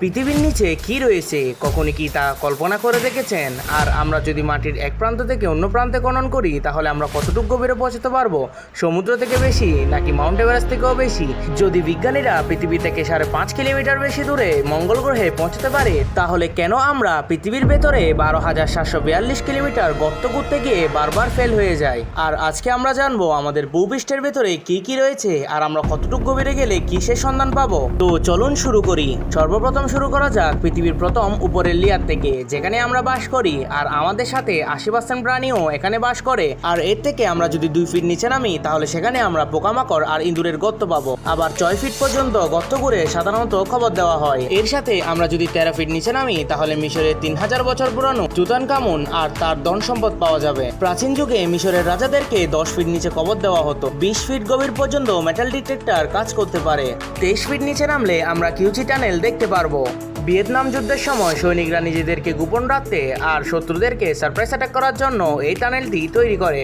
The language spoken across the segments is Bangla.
পৃথিবীর নিচে কি রয়েছে কখনো কি তা কল্পনা করে দেখেছেন? আর আমরা যদি মাটির এক প্রান্ত থেকে অন্য প্রান্তে খনন করি তাহলে আমরা কতটুকু গভীরে পৌঁছাতে পারবো? সমুদ্র থেকে বেশি নাকি মাউন্ট এভারেস্ট থেকেও বেশি? যদি বিজ্ঞানীরা পৃথিবী থেকে 5.5 কিলোমিটার বেশি দূরে মঙ্গল গ্রহে পৌঁছাতে পারে তাহলে কেন আমরা পৃথিবীর ভেতরে 12,742 কিলোমিটার গর্ত করতে গিয়ে বারবার ফেল হয়ে যায়? আর আজকে আমরা জানবো আমাদের ভূপৃষ্ঠের ভেতরে কি কি রয়েছে আর আমরা কতটুকু গভীরে গেলে কিসের সন্ধান পাবো। তো চলুন শুরু করি। সর্বপ্রথম শুরু করা যাক পৃথিবীর প্রথম উপরের লেয়ার থেকে, যেখানে আমরা বাস করি আর আমাদের সাথে 80% প্রাণীও এখানে বাস করে। আর এর থেকে আমরা যদি 2 ফিট নিচে নামি তাহলে সেখানে আমরা পোকামাকড় আর ইঁদুরের গর্ত পাবো। আবার 6 ফিট পর্যন্ত গর্ত করে সাধারণত খবর দেওয়া হয়। এর সাথে আমরা যদি 13 ফিট নিচে নামি তাহলে মিশরের 3000 বছর পুরানো তুতানকামুন আর তার ধন সম্পদ পাওয়া যাবে। প্রাচীন যুগে মিশরের রাজাদেরকে 10 ফিট নিচে কবর দেওয়া হতো। 20 ফিট গভীর পর্যন্ত মেটাল ডিটেক্টর কাজ করতে পারে। 23 ফিট নিচে নামলে আমরা কিউচি টানেল দেখতে পারবো। ভিয়েতনাম যুদ্ধের সময় সৈনিকরা নিজেদেরকে গোপন রাখতে আর শত্রুদেরকে সারপ্রাইজ অ্যাটাক করার জন্য এই টানেলটি তৈরি করে।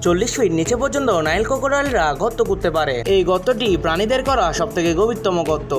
40 ফিট নিচে পর্যন্ত নাইল ক্রোকোডাইলরা গর্ত করতে পারে। এই গর্তটি প্রাণীদের করা সবথেকে গভীরতম গর্ত।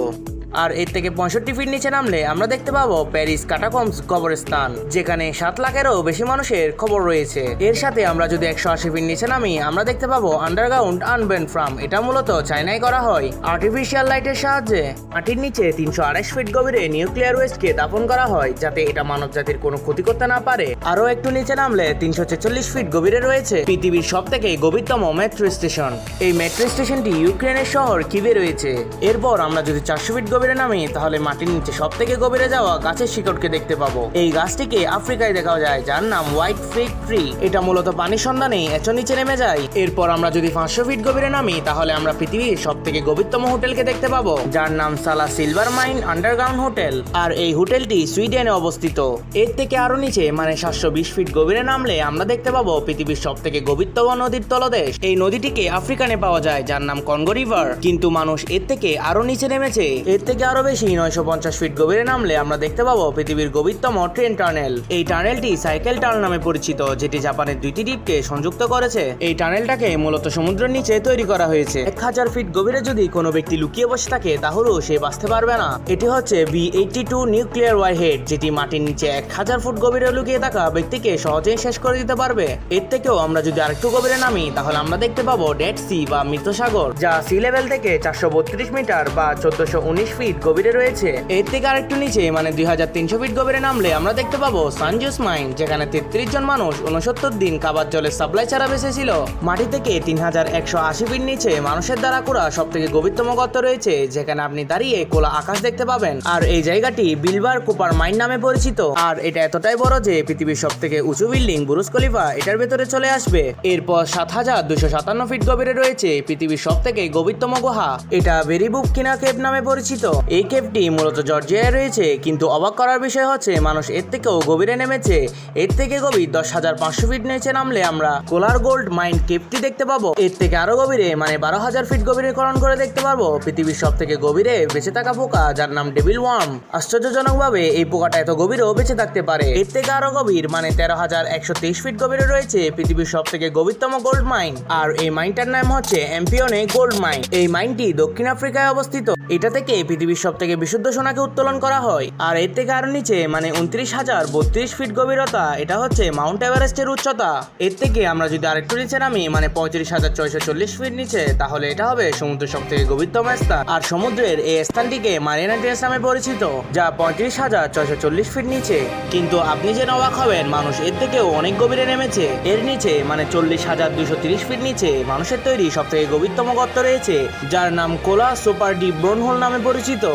আর এর থেকে 65 ফিট নিচে নামলে আমরা দেখতে পাবো প্যারিস কাটাকম্বস কবরস্থান, যেখানে 7 লাখেরও বেশি মানুষের খবর রয়েছে। এর সাথে আমরা যদি 180 ফিট নিচে নামি আমরা দেখতে পাবো আন্ডারগ্রাউন্ড আনবেন ফার্ম। এটা মূলত চায়নায় করা হয় আর্টিফিশিয়াল লাইটের সাহায্যে। মাটির নিচে 328 ফিট গভীরে নিউক্লিয়ার ওয়েস্টকে দাফন করা হয় যাতে এটা মানব জাতির কোনো ক্ষতি করতে না পারে। আরো একটু নিচে নামলে 346 ফিট গভীরে রয়েছে পৃথিবীর সব থেকে গভীরতম মেট্রো স্টেশন। এই মেট্রো স্টেশনটি ইউক্রেনের শহর কিভে রয়েছে। এরপর আমরা যদি 400 ফিট গভীরে নামি তাহলে মাটির নিচে সব থেকে গভীরে যাওয়া গাছের শিকড়কে দেখতে পাবো। এই গাছটিকে আফ্রিকায় দেখা যায়, যার নাম হোয়াইট ফিগ ট্রি। এটা মূলত পানির সন্ধানে এত নিচে নেমে যায়। এরপর আমরা যদি 500 ফিট গভীরে নামি তাহলে আমরা পৃথিবীর সব থেকে গভীরতম হোটেলকে দেখতে পাবো, যার নাম সালা সিলভার মাইন আন্ডারগ্রাউন্ড হোটেল। আর এই হোটেলটি সুইডেনে অবস্থিত। এর থেকে আরো নিচে মানে 720 ফিট গভীরে নামলে আমরা দেখতে পাবো পৃথিবীর সব থেকে গভীরতম নদীর তলদেশ। এই নদীটিকে আফ্রিকানে পাওয়া যায়, যার নাম কনগো রিভার। কিন্তু মানুষ এর থেকে আরো নিচে নেমেছে। এর থেকে আরো বেশি 950 ফিট গভীরে নামলে আমরা দেখতে পাবো পৃথিবীর গভীরতম ট্রেন টানেল। এই টানেলটি সাইকেল টানেল নামে পরিচিত, যেটি জাপানের 2টি দ্বীপকে সংযুক্ত করেছে। এই টানেলটাকে মূলত সমুদ্রের নিচে তৈরি করা হয়েছে। 1000 ফিট গভীরে যদি কোনো ব্যক্তি লুকিয়ে বসে থাকে তাহলেও সে বাঁচতে পারবে না। এটি হচ্ছে B-82 নিউক্লিয়ার ওয়ারহেড, যেটি মাটির নিচে 1000 ফুট গভীরে লুকিয়ে থাকা ব্যক্তিকে সহজেই শেষ করে দিতে পারবে। এর থেকেও আমরা যদি আরেকটু গভীরে নামি তাহলে আমরা দেখতে পাবো ডেড সি বা মৃত সাগর, যা সি লেভেল থেকে 432 মিটার বা 1419 ফিট গভীরে রয়েছে। এর থেকে আরেকটু নিচে মানে 2300 ফিট গভীরে নামলে আমরা দেখতে পাবো সানজুস মাইন, যেখানে 33 জন মানুষ 69 দিন খাবার জলের সাপ্লাই ছাড়া বেঁচে ছিল। মাটি থেকে 3180 ফিট নিচে মানুষের দ্বারা করা সব থেকে গভীরতম গর্ত রয়েছে, যেখানে আপনি দাঁড়িয়ে খোলা আকাশ দেখতে পাবেন। আর এই জায়গাটি বিলবার কুপার মাইন নামে পরিচিত। আর এটা এতটাই বড় যে পৃথিবীর সব থেকে উঁচু বিল্ডিং বুরুজ খলিফা এটার ভেতরে চলে আসবে। এরপর 7257 ফিট গভীরে রয়েছে পৃথিবীর সব থেকে গভীরতম গুহা। এটা বেরিবুক কিনা কেভ নামে পরিচিত। এই কেভটি মূলত জর্জিয়ায় রয়েছে, কিন্তু অবাক করার বিষয় হচ্ছে মানুষ এর থেকেও গভীরে নেমেছে। এর থেকে গভীর 10,500 ফিট নিচে নামলে আমরা কোলার গোল্ড মাইন কেভটি দেখতে পাবো। এর থেকে আরো গভীরে মানে 12,000 ফিট গভীরে খনন করে দেখতে পারবো পৃথিবীর সব থেকে গভীরে বেঁচে থাকা পোকা, যার নাম ডেভিল ওয়ার্ম। আশ্চর্যজনকভাবে এই পোকাটা এত গভীরেও বেঁচে থাকতে পারে। এর থেকে আরো গভীর মানে 13,123 ফিট গভীরে রয়েছে পৃথিবীর সব থেকে গভীরতম গোল্ড মাইন। আর এই মাইনটার নাম হচ্ছে এম্পিওনে গোল্ড মাইন। এই মাইনটি দক্ষিণ আফ্রিকায় অবস্থিত। এটা থেকে পৃথিবীর সব থেকে বিশুদ্ধ সোনাকে উত্তোলন করা হয়। আর এর থেকে আরো নিচে মানে 29,032 ফিট গভীরতা, এটা হচ্ছে মাউন্ট এভারেস্টের উচ্চতা। এর থেকে আমরা যদি আরেকটু নিচে নামি মানে 35,640 ফিট নিচে তাহলে এটা হবে সমুদ্রের সব থেকে গভীরতম স্থান। আর সমুদ্রের এই স্থানটিকে মারিনা ট্রেন্চ নামে পরিচিত, যা 35,640 ফিট নিচে। কিন্তু আপনি যে অবাক হবেন, মানুষ এর থেকেও অনেক গভীরে নেমেছে। এর নিচে মানে 40,230 ফিট নিচে মানুষের তৈরি সব থেকে গভীরতম গর্ত রয়েছে, যার নাম কোলা সুপার ডিপ ব্রোনহোল নামে পরিচিত।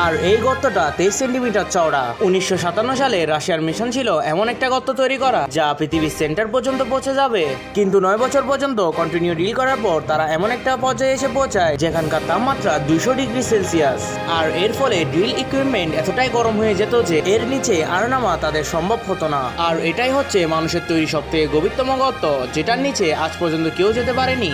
আর এই গর্তটা 23 সেন্টিমিটার চওড়া। 1957 সালে রাশিয়ার মিশন ছিল এমন একটা গর্ত তৈরি করা যা পৃথিবীর সেন্টার পর্যন্ত পৌঁছে যাবে। কিন্তু 9 বছর পর্যন্ত কন্টিনিউ ড্রিল করার পর তারা এমন একটা পর্যায়ে এসে পৌঁছায় যেখানকার তাপমাত্রা 200 ডিগ্রি সেলসিয়াস। আর এর ফলে ড্রিল ইকুইপমেন্ট এতটাই গরম হয়ে যেত যে এর নিচে আর নামা তাদের সম্ভব হতো না। আর এটাই হচ্ছে মানুষের তৈরি সবথেকে গভীরতম গর্ত, যেটার নিচে আজ পর্যন্ত কেউ যেতে পারেনি।